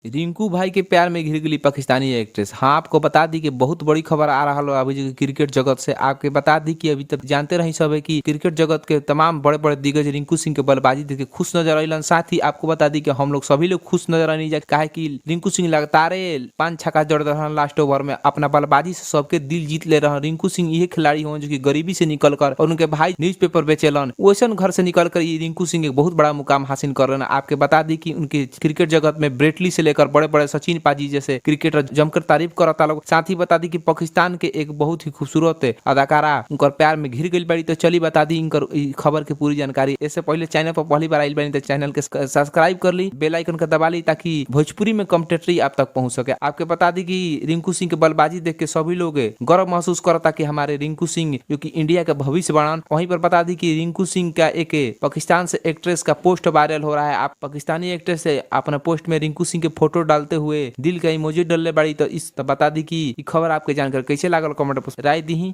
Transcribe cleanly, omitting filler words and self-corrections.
रिंकू भाई के प्यार में घिर गई पाकिस्तानी एक्ट्रेस। हाँ, आपको बता दी कि बहुत बड़ी खबर आ रहा है अभी जो क्रिकेट जगत से। आपके बता दी कि अभी तक जानते रही सब है कि क्रिकेट जगत के तमाम बड़े बड़े दिग्गज रिंकू सिंह के बल्लेबाजी देख के खुश नजर आइलन। साथ ही आपको बता दी कि हम लोग सभी लोग खुश नजर आने जाए, काहे कि रिंकू सिंह लगातार 5 छक्का जड़ रहा लास्ट ओवर में अपना बल्लेबाजी से सबके दिल जीत ले रहा। रिंकू सिंह ये खिलाड़ी हो जो कि गरीबी से निकल कर और उनके भाई न्यूज़पेपर बेचेलन, वैसे घर से निकल कर ये रिंकू सिंह एक बहुत बड़ा मुकाम हासिल कर रहे हैं। आपके बता दी कि उनके क्रिकेट जगत में ब्रेटली से लेकर बड़े बड़े सचिन पाजी जैसे क्रिकेटर जमकर तारीफ करता लोग। साथ ही बता दी कि पाकिस्तान के एक बहुत ही खूबसूरत अदाकारा उनकर प्यार में घिर गई बड़ी। तो चलिए बता दी इनकर खबर की पूरी जानकारी। इससे पहले चैनल पर पहली बार आई बनी तो चैनल के सब्सक्राइब कर ली, बेल आइकन का दबा ली ताकि भोजपुरी में कमेंट्री आप तक पहुंच सके। आपके बता दी कि रिंकू सिंह के बल्लेबाजी देख के सभी लोग गर्व महसूस करता कि हमारे रिंकू सिंह जो कि इंडिया का भविष्य बनान। वहीं पर बता दी कि रिंकू सिंह का एक पाकिस्तान से एक्ट्रेस का पोस्ट वायरल हो रहा है। आप पाकिस्तानी एक्ट्रेस से अपने पोस्ट में रिंकू सिंह के फोटो डालते हुए दिल का इमोजी डालने बड़ी। तो इस तो बता दी कि खबर आपके जानकर कैसे लागल, कमेंट पर राय दी।